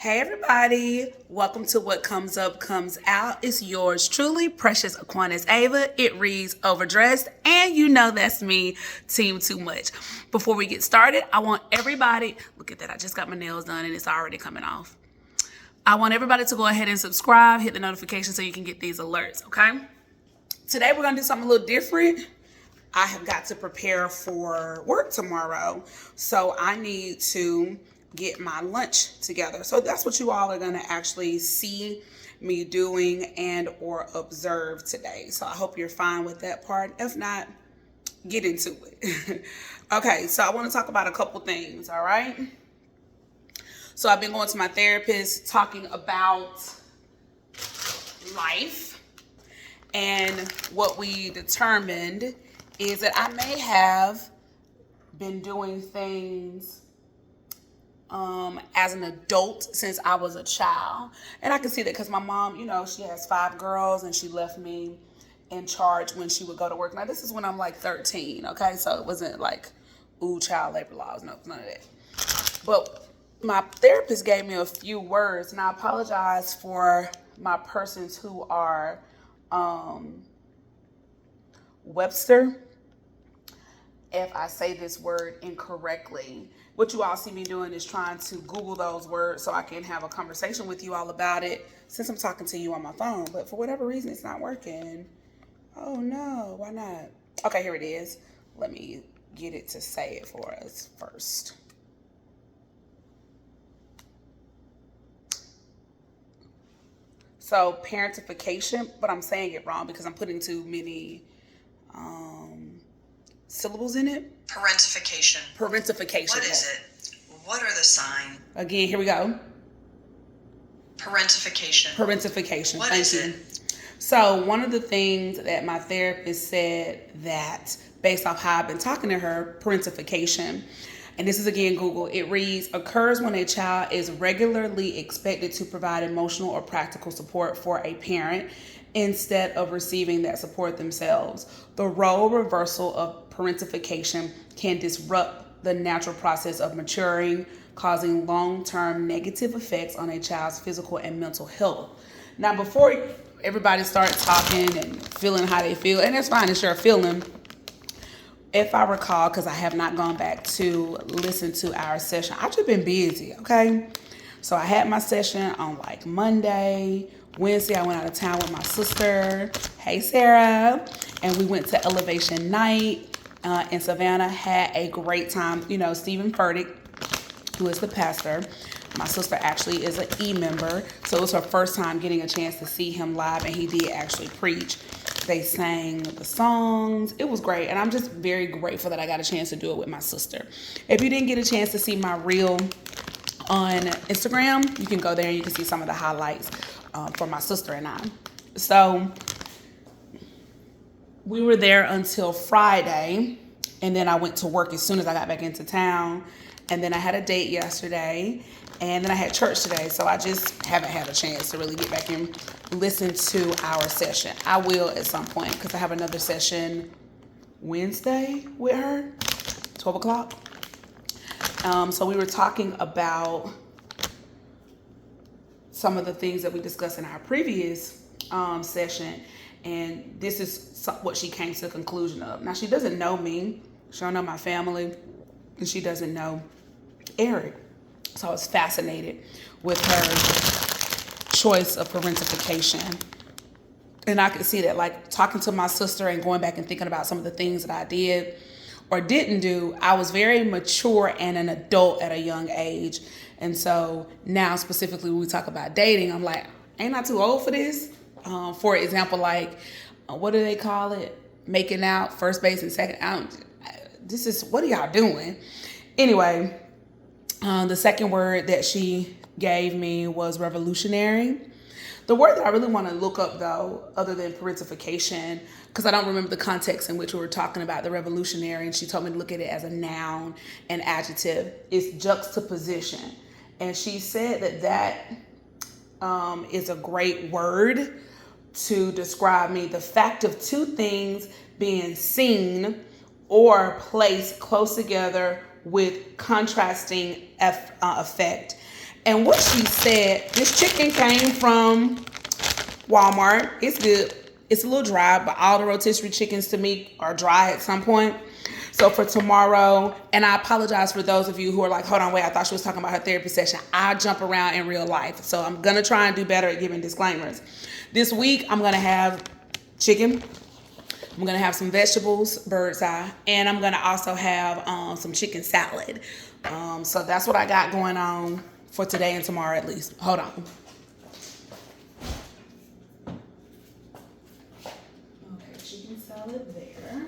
Hey everybody, welcome to What Comes Up Comes Out. It's yours truly, Precious Aquinas Ava. It reads Overdressed, and you know that's me, Team Too Much. Before we get started, I want everybody, look at that, I just got my nails done and it's already coming off. I want everybody to go ahead and subscribe, hit the notification so you can get these alerts, okay? Today we're gonna do something a little different. I have got to prepare for work tomorrow, so I need to get my lunch together. So that's what you all are going to actually see me doing and or observe today. So I hope you're fine with that part. If not, get into it. Okay, so I want to talk about a couple things, all right? So I've been going to my therapist talking about life, and what we determined is that I may have been doing things as an adult since I was a child. And I can see that because my mom, she has 5 girls and she left me in charge when she would go to work. Now, this is when I'm like 13, okay? So it wasn't like, ooh, child labor laws, no, none of that. But my therapist gave me a few words, and I apologize for my persons who are Webster if I say this word incorrectly. What you all see me doing is trying to Google those words so I can have a conversation with you all about it since I'm talking to you on my phone. But for whatever reason, it's not working. Oh no, why not? Okay, here it is. Let me get it to say it for us first. So parentification, but I'm saying it wrong because I'm putting too many syllables in it. Parentification. Parentification. What is it? What are the signs? Again, here we go. Parentification. Parentification. What Thank is you. it? So one of the things that my therapist said that based off how I've been talking to her, parentification, and this is again Google, it reads, occurs when a child is regularly expected to provide emotional or practical support for a parent instead of receiving that support themselves. The role reversal of parentification can disrupt the natural process of maturing, causing long-term negative effects on a child's physical and mental health. Now, before everybody starts talking and feeling how they feel, and that's fine, it's your feeling. If I recall, because I have not gone back to listen to our session, I've just been busy, okay? So I had my session on like Monday. Wednesday, I went out of town with my sister. Hey, Sarah. And we went to Elevation Night in Savannah. Had a great time. Stephen Furtick, who is the pastor, my sister actually is an E-member. So it was her first time getting a chance to see him live, and he did actually preach. They sang the songs. It was great. And I'm just very grateful that I got a chance to do it with my sister. If you didn't get a chance to see my reel on Instagram, you can go there and you can see some of the highlights for my sister and I. So we were there until Friday, and then I went to work as soon as I got back into town. And then I had a date yesterday, and then I had church today. So I just haven't had a chance to really get back and listen to our session. I will at some point because I have another session Wednesday with her, 12 o'clock. So we were talking about some of the things that we discussed in our previous session, and this is what she came to the conclusion of. Now, she doesn't know me, she don't know my family, and she doesn't know Eric. So I was fascinated with her choice of parentification. And I could see that, like, talking to my sister and going back and thinking about some of the things that I did or didn't do, I was very mature and an adult at a young age. And so now specifically when we talk about dating, I'm like, ain't I too old for this? For example, like, what do they call it? Making out, first base and second. What are y'all doing? Anyway, the second word that she gave me was revolutionary. The word that I really want to look up, though, other than parentification, because I don't remember the context in which we were talking about the revolutionary, and she told me to look at it as a noun and adjective, is juxtaposition. And she said that is a great word to describe me. The fact of two things being seen or placed close together with contrasting effect. And what she said, this chicken came from Walmart. It's good. It's a little dry, but all the rotisserie chickens to me are dry at some point. So for tomorrow, and I apologize for those of you who are like, hold on, wait, I thought she was talking about her therapy session. I jump around in real life. So I'm going to try and do better at giving disclaimers. This week, I'm going to have chicken. I'm going to have some vegetables, bird's eye, and I'm going to also have some chicken salad. So that's what I got going on for today and tomorrow at least. Hold on. Okay, chicken salad there.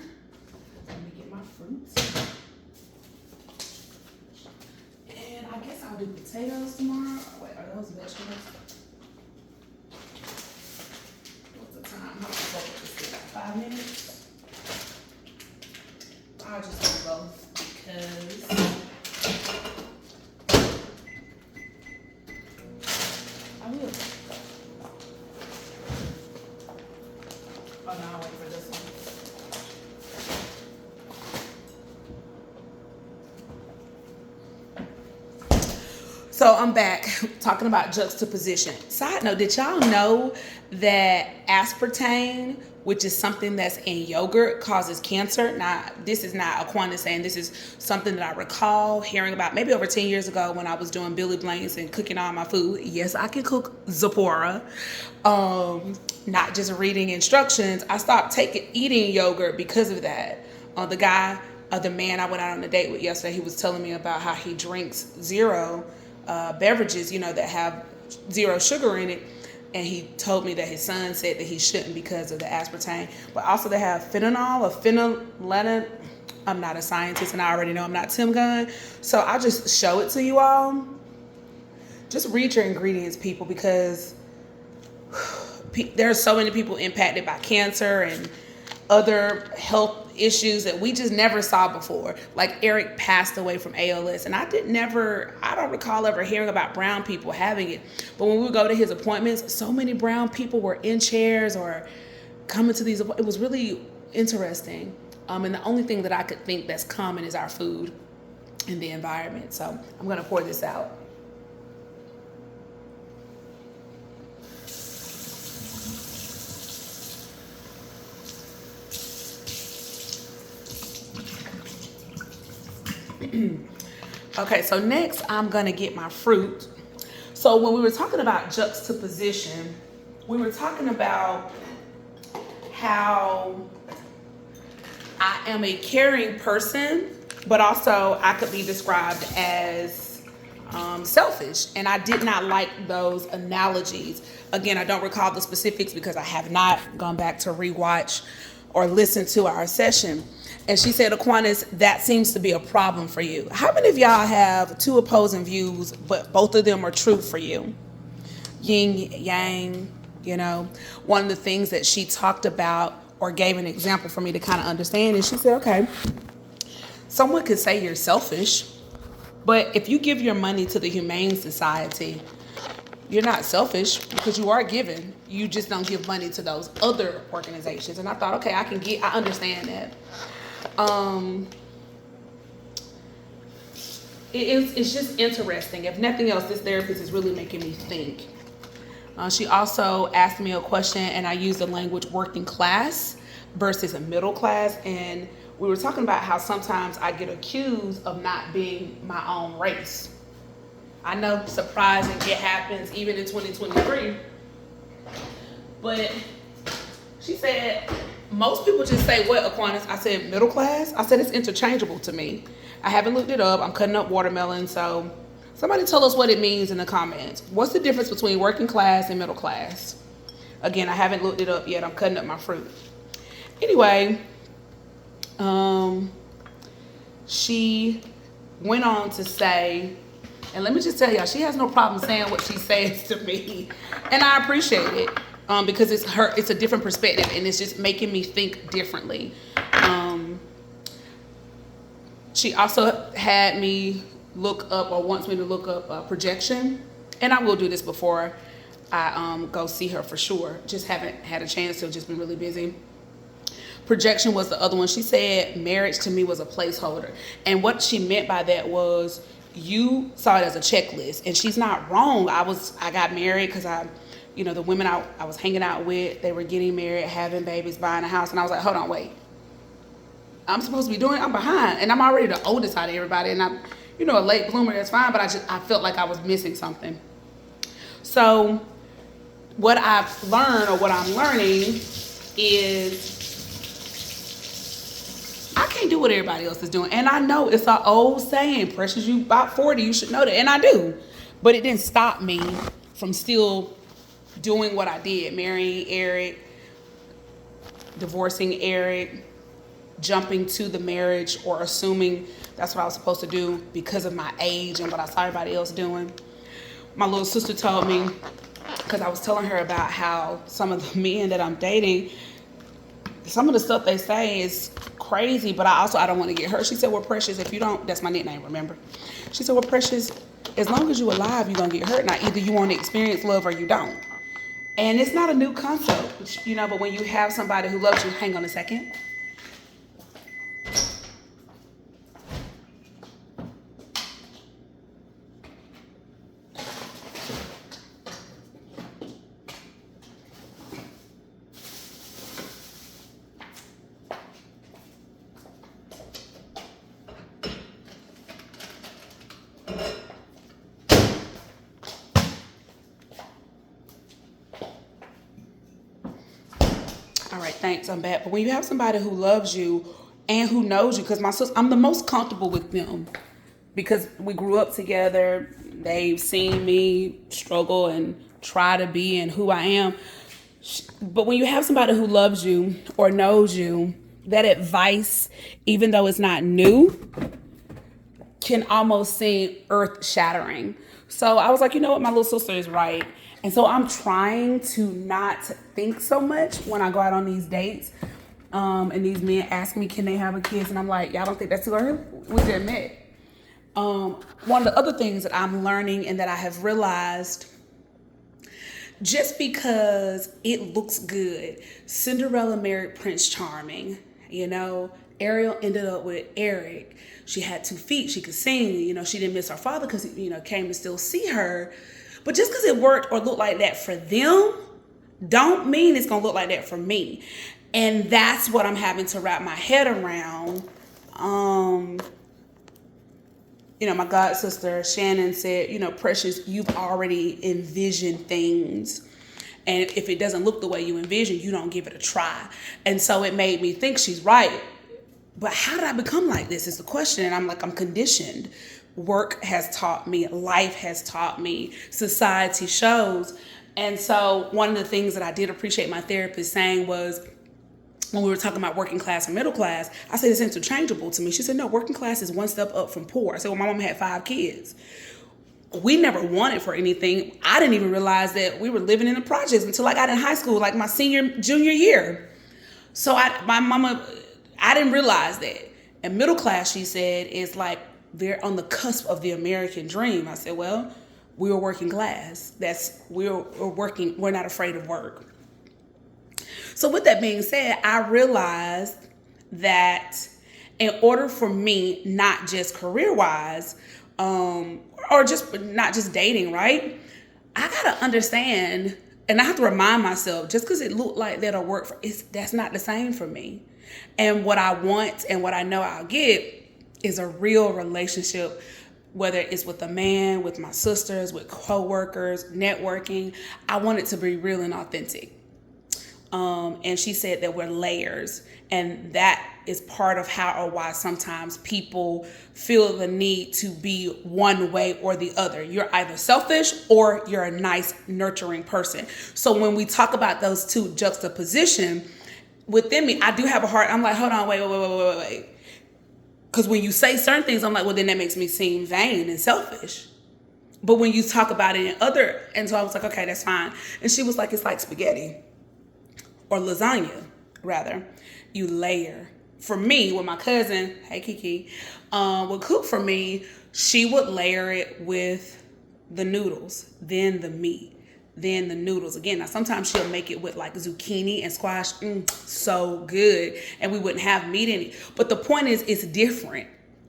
Let me get my fruits. And I guess I'll do potatoes tomorrow. Wait, are those vegetables? What's the time? How much is it? 5 minutes? I'll just do both because I will. Oh, no, I'll wait for this one. So I'm back talking about juxtaposition. Side note, did y'all know that aspartame, which is something that's in yogurt, causes cancer? Now, this is not Aquana saying, this is something that I recall hearing about maybe over 10 years ago when I was doing Billy Blanks and cooking all my food. Yes, I can cook Zipporah. Not just reading instructions. I stopped eating yogurt because of that. The man I went out on a date with yesterday, he was telling me about how he drinks zero beverages, that have zero sugar in it. And he told me that his son said that he shouldn't because of the aspartame. But also they have phenol or phenylalanine. I'm not a scientist and I already know I'm not Tim Gunn. So I'll just show it to you all. Just read your ingredients, people, because there are so many people impacted by cancer and other health issues that we just never saw before. Like Eric passed away from ALS, and I don't recall ever hearing about brown people having it. But when we would go to his appointments, so many brown people were in chairs or coming to these. It was really interesting. And the only thing that I could think that's common is our food and the environment. So I'm gonna pour this out. Okay, so next I'm gonna get my fruit. So when we were talking about juxtaposition, we were talking about how I am a caring person, but also I could be described as selfish, and I did not like those analogies. Again, I don't recall the specifics because I have not gone back to rewatch or listen to our session. And she said, Aquinas, that seems to be a problem for you. How many of y'all have two opposing views, but both of them are true for you? Yin, yang, One of the things that she talked about or gave an example for me to kind of understand is she said, okay, someone could say you're selfish, but if you give your money to the Humane Society, you're not selfish because you are giving. You just don't give money to those other organizations. And I thought, okay, I understand that. It's just interesting. If nothing else, this therapist is really making me think. She also asked me a question, and I used the language working class versus a middle class. And we were talking about how sometimes I get accused of not being my own race. I know, surprising, it happens even in 2023. But she said, most people just say, what, Aquinas? I said, middle class? I said, it's interchangeable to me. I haven't looked it up. I'm cutting up watermelon. So somebody tell us what it means in the comments. What's the difference between working class and middle class? Again, I haven't looked it up yet. I'm cutting up my fruit. Anyway, she went on to say, and let me just tell y'all, she has no problem saying what she says to me. And I appreciate it. Because it's a different perspective, and it's just making me think differently. She also had me look up, or wants me to look up projection, and I will do this before I go see her for sure. Just haven't had a chance to, just been really busy. Projection was the other one. She said marriage to me was a placeholder, and what she meant by that was you saw it as a checklist, and she's not wrong. I got married because the women I was hanging out with, they were getting married, having babies, buying a house, and I was like, hold on, wait. I'm supposed to be I'm behind, and I'm already the oldest out of everybody, and I'm, a late bloomer, that's fine, but I felt like I was missing something. So what I've learned, or what I'm learning, is I can't do what everybody else is doing. And I know it's an old saying, Precious, you about 40, you should know that. And I do. But it didn't stop me from still doing what I did. Marrying Eric, divorcing Eric, jumping to the marriage, or assuming that's what I was supposed to do because of my age and what I saw everybody else doing. My little sister told me, because I was telling her about how some of the men that I'm dating, some of the stuff they say is crazy, but I don't want to get hurt. She said, well, Precious, if you don't, that's my nickname, remember? She said, well, Precious, as long as you're alive, you're going to get hurt. Now, either you want to experience love or you don't. And it's not a new concept, but when you have somebody who loves you, hang on a second. All right, thanks, I'm back. But when you have somebody who loves you and who knows you, because my sister, I'm the most comfortable with them because we grew up together. They've seen me struggle and try to be and who I am. But when you have somebody who loves you or knows you, that advice, even though it's not new, can almost seem earth-shattering. So I was like, you know what, my little sister is right. And so I'm trying to not think so much when I go out on these dates. And these men ask me, can they have a kid? And I'm like, y'all don't think that's too early? We just met. One of the other things that I'm learning and that I have realized, just because it looks good, Cinderella married Prince Charming, Ariel ended up with Eric. She had 2 feet, she could sing, she didn't miss her father because he, came to still see her. But just because it worked or looked like that for them, don't mean it's going to look like that for me. And that's what I'm having to wrap my head around. My god sister, Shannon, said, Precious, you've already envisioned things. And if it doesn't look the way you envision, you don't give it a try. And so it made me think she's right. But how did I become like this is the question. And I'm conditioned. Work has taught me, life has taught me, society shows. And so one of the things that I did appreciate my therapist saying was, when we were talking about working class and middle class, I said it's interchangeable to me. She said, no, working class is one step up from poor. I said, well, my mom had 5 kids. We never wanted for anything. I didn't even realize that we were living in the projects until I got in high school, like my junior year. So I didn't realize that. And middle class, she said, is like, they're on the cusp of the American dream. I said, well, we were working class. We're working, we're not afraid of work. So with that being said, I realized that in order for me, not just career-wise, or just not just dating, right? I gotta understand, and I have to remind myself, just because it looked like that'll work, that's not the same for me. And what I want and what I know I'll get is a real relationship, whether it's with a man, with my sisters, with coworkers, networking. I want it to be real and authentic. And she said that we're layers, and that is part of how or why sometimes people feel the need to be one way or the other. You're either selfish or you're a nice, nurturing person. So when we talk about those two juxtaposition, within me, I do have a heart. I'm like, hold on, wait. Because when you say certain things, I'm like, well, then that makes me seem vain and selfish. But when you talk about it and so I was like, okay, that's fine. And she was like, it's like spaghetti or lasagna, rather. You layer. For me, when my cousin, hey Kiki, would cook for me, she would layer it with the noodles, then the meat, then the noodles. Again, now sometimes she'll make it with like zucchini and squash. So good. And we wouldn't have meat in it. But the point is, it's different.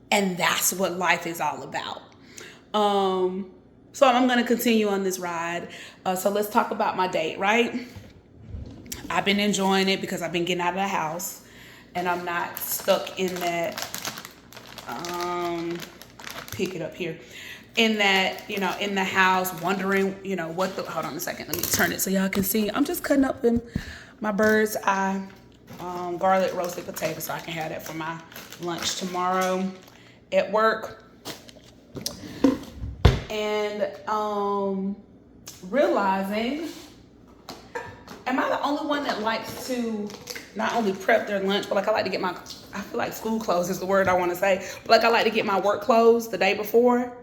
And that's what life is all about. So I'm going to continue on this ride. So let's talk about my date, right? I've been enjoying it because I've been getting out of the house and I'm not stuck in that, pick it up here, in that, in the house wondering, hold on a second. Let me turn it so y'all can see. I'm just cutting up in my bird's eye garlic roasted potato so I can have that for my lunch tomorrow at work. And realizing, am I the only one that likes to not only prep their lunch, but like I like to get I feel like school clothes is the word I want to say, but like I like to get my work clothes the day before.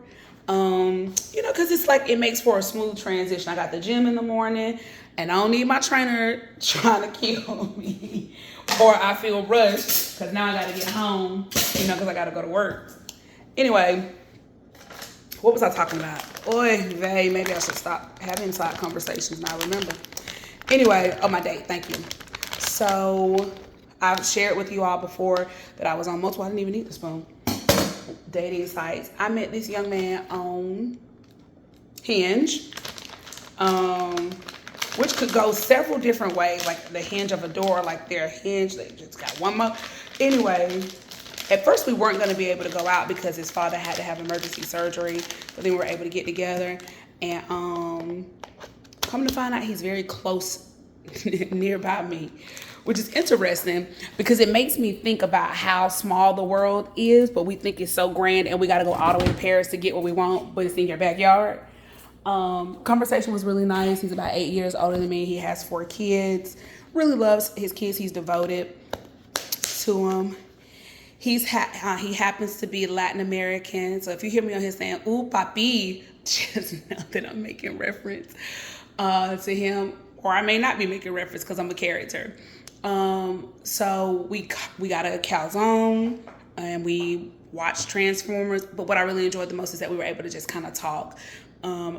Because it's like it makes for a smooth transition. I got the gym in the morning and I don't need my trainer trying to kill me or I feel rushed because now I got to get home, because I got to go to work. Anyway, what was I talking about? Maybe I should stop having side conversations now, remember. Anyway, my date, thank you. So I've shared with you all before that I was on multiple, I didn't even need the spoon, dating sites. I met this young man on Hinge, which could go several different ways, like the hinge of a door, like their hinge, they just got one more. Anyway, at first we weren't going to be able to go out because his father had to have emergency surgery, but then we were able to get together and come to find out he's very close nearby me, which is interesting because it makes me think about how small the world is, but we think it's so grand and we got to go all the way to Paris to get what we want, but it's in your backyard. Conversation was really nice. He's about 8 years older than me. He has 4 kids, really loves his kids. He's devoted to them. He happens to be Latin American. So if you hear me on here saying, ooh, papi, just know that I'm making reference to him, or I may not be making reference because I'm a character. So we got a calzone and we watched Transformers. But what I really enjoyed the most is that we were able to just kind of talk.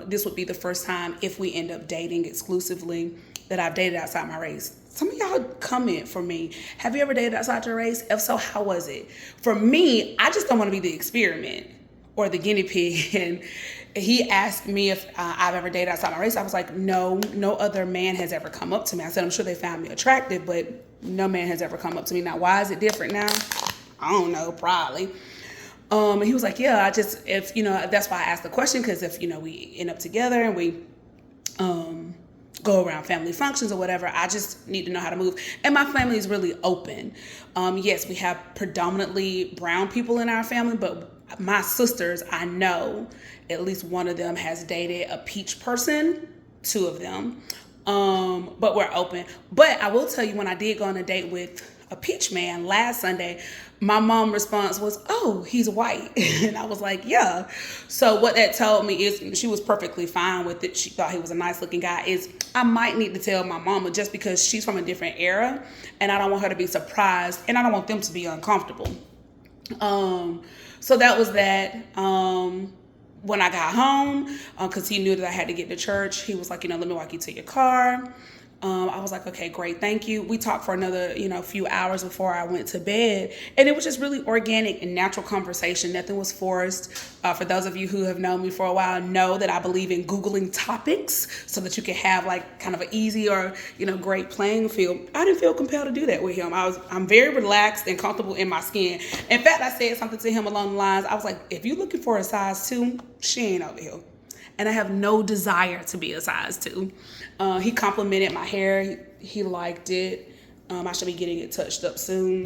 This would be the first time, if we end up dating exclusively, that I've dated outside my race. Some of y'all comment for me, have you ever dated outside your race? If so, how was it? For me, I just don't want to be the experiment or the guinea pig. And he asked me if I've ever dated outside my race. I was like, no other man has ever come up to me. I said, I'm sure they found me attractive, but no man has ever come up to me. Now, why is it different now? I don't know, probably. And he was like, yeah, that's why I asked the question, because if, we end up together and we go around family functions or whatever, I just need to know how to move. And my family is really open. Yes, we have predominantly brown people in our family, but my sisters, I know at least one of them has dated a peach person, 2 of them. But we're open. But I will tell you, when I did go on a date with a peach man last Sunday, my mom's response was, oh, he's white. And I was like, yeah. So what that told me is, she was perfectly fine with it. She thought he was a nice looking guy. Is I might need to tell my mama, just because she's from a different era and I don't want her to be surprised and I don't want them to be uncomfortable. So that was that. When I got home, because he knew that I had to get to church, he was like, let me walk you to your car. I was like, okay, great, thank you. We talked for another, few hours before I went to bed. And it was just really organic and natural conversation. Nothing was forced. For those of you who have known me for a while, know that I believe in Googling topics so that you can have like kind of an easy or, great playing field. I didn't feel compelled to do that with him. I'm very relaxed and comfortable in my skin. In fact, I said something to him along the lines. I was like, if you're looking for a size 2, she ain't over here. And I have no desire to be a size 2. He complimented my hair. He liked it. I should be getting it touched up soon.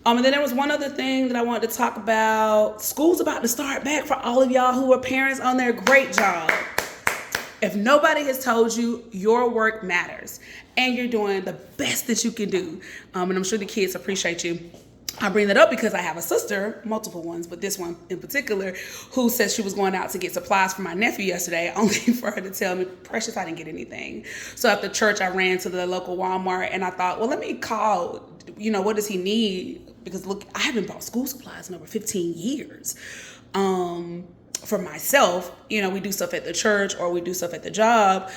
And then there was one other thing that I wanted to talk about. School's about to start back for all of y'all who are parents on their great job. If nobody has told you, your work matters. And you're doing the best that you can do. And I'm sure the kids appreciate you. I bring that up because I have a sister, multiple ones, but this one in particular, who says she was going out to get supplies for my nephew yesterday, only for her to tell me, Precious, I didn't get anything. So after church, I ran to the local Walmart and I thought, well, let me call, what does he need? Because look, I haven't bought school supplies in over 15 years. For myself, we do stuff at the church or we do stuff at the job.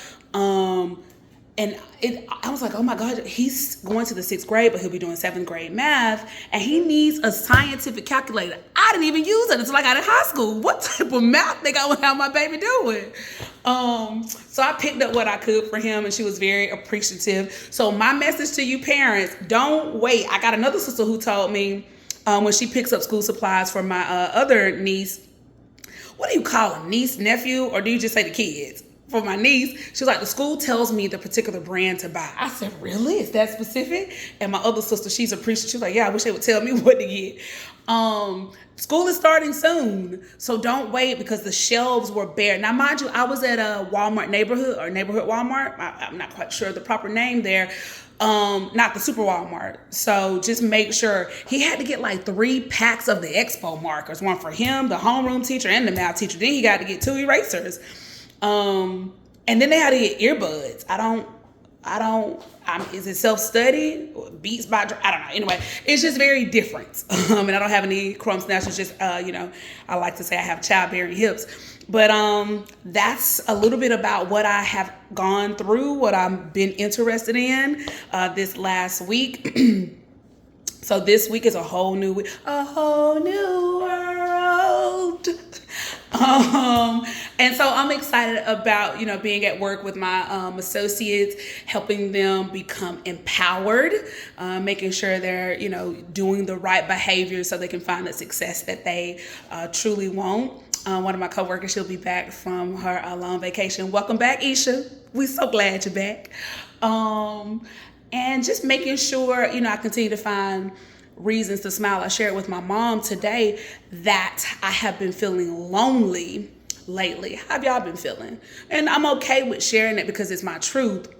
I was like, oh my God, he's going to the 6th grade, but he'll be doing 7th grade math, and he needs a scientific calculator. I didn't even use it until I got in high school. What type of math think I would have my baby doing? So I picked up what I could for him, and she was very appreciative. So my message to you parents, don't wait. I got another sister who told me when she picks up school supplies for my other niece, what do you call them? Niece, nephew, or do you just say the kids? For my niece, she was like, the school tells me the particular brand to buy. I said, really? Is that specific? And my other sister, she's appreciative. She was like, yeah, I wish they would tell me what to get. School is starting soon, so don't wait because the shelves were bare. Now, mind you, I was at a Walmart neighborhood Walmart. I'm not quite sure the proper name there. Not the Super Walmart. So just make sure. He had to get like 3 packs of the Expo markers, one for him, the homeroom teacher, and the math teacher. Then he got to get 2 erasers. And then they had to get earbuds. Is it self-study? Beats by, I don't know. Anyway, it's just very different. And I don't have any crumb snatchers. Just, I like to say I have childbearing hips. But that's a little bit about what I have gone through, what I've been interested in this last week. So this week is a whole new world. And so I'm excited about, being at work with my associates, helping them become empowered, making sure they're, doing the right behavior so they can find the success that they truly want. One of my coworkers, she'll be back from her long vacation. Welcome back, Isha. We're so glad you're back. And just making sure, I continue to find reasons to smile. I shared with my mom today that I have been feeling lonely lately. How have y'all been feeling? And I'm okay with sharing it because it's my truth.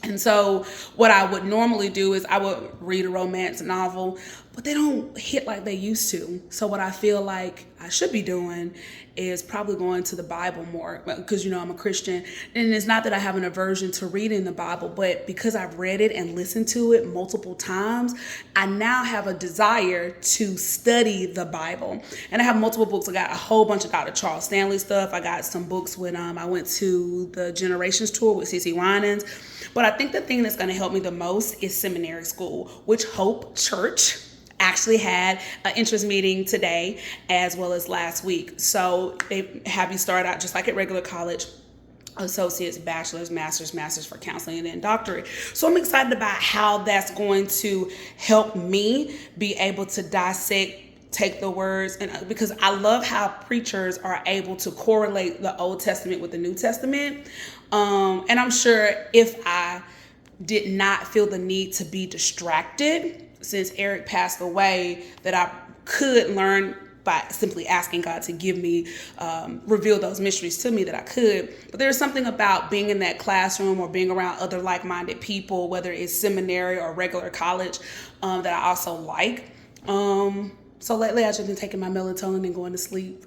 And so what I would normally do is I would read a romance novel, but they don't hit like they used to. So what I feel like I should be doing is probably going to the Bible more because, I'm a Christian. And it's not that I have an aversion to reading the Bible, but because I've read it and listened to it multiple times, I now have a desire to study the Bible. And I have multiple books. I got a whole bunch of Dr. Charles Stanley stuff. I got some books when I went to the Generations Tour with CeCe Winans. But I think the thing that's going to help me the most is seminary school, which Hope Church actually had an interest meeting today as well as last week. So they have you start out just like at regular college, associates, bachelor's, master's for counseling, and then doctorate. So I'm excited about how that's going to help me be able to take the words, and because I love how preachers are able to correlate the Old Testament with the New Testament. And I'm sure if I did not feel the need to be distracted since Eric passed away, that I could learn by simply asking God to give me, reveal those mysteries to me that I could. But there's something about being in that classroom or being around other like-minded people, whether it's seminary or regular college, that I also like. So lately I've just been taking my melatonin and going to sleep.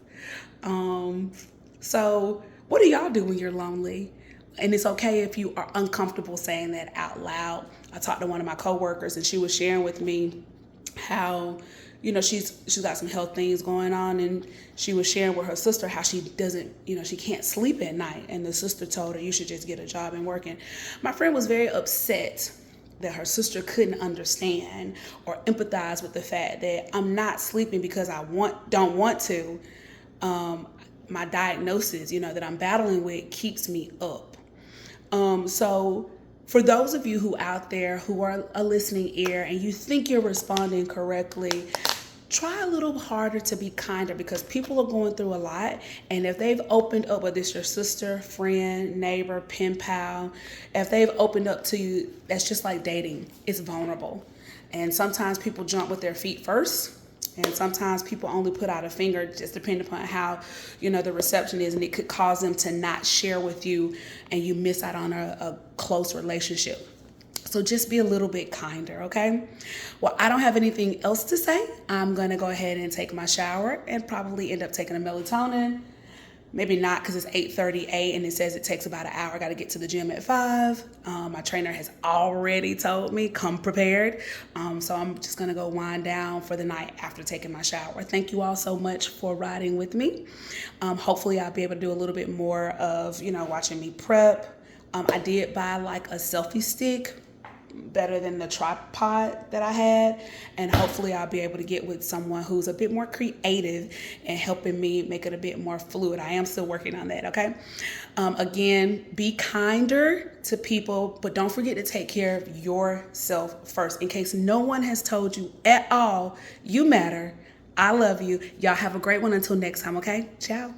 So what do y'all do when you're lonely? And it's okay if you are uncomfortable saying that out loud. I talked to one of my coworkers and she was sharing with me how, she's got some health things going on, and she was sharing with her sister how she doesn't, she can't sleep at night. And the sister told her, you should just get a job and work. And my friend was very upset that her sister couldn't understand or empathize with the fact that I'm not sleeping because I don't want to. My diagnosis, that I'm battling with keeps me up. So for those of you who out there who are a listening ear and you think you're responding correctly, try a little harder to be kinder, because people are going through a lot. And if they've opened up, whether it's your sister, friend, neighbor, pen pal, if they've opened up to you, that's just like dating. It's vulnerable. And sometimes people jump with their feet first. And sometimes people only put out a finger, just depending upon how, the reception is. And it could cause them to not share with you, and you miss out on a close relationship. So just be a little bit kinder, okay? Well, I don't have anything else to say. I'm going to go ahead and take my shower and probably end up taking a melatonin. Maybe not, because it's 8:38 and it says it takes about an hour. I got to get to the gym at 5. My trainer has already told me, come prepared. So I'm just going to go wind down for the night after taking my shower. Thank you all so much for riding with me. Hopefully I'll be able to do a little bit more of, watching me prep. I did buy like a selfie stick, better than the tripod that I had, and hopefully I'll be able to get with someone who's a bit more creative and helping me make it a bit more fluid. I am still working on that, okay? Again, be kinder to people, but don't forget to take care of yourself first. In case no one has told you at all, you matter. I love you. Y'all have a great one until next time, okay? Ciao.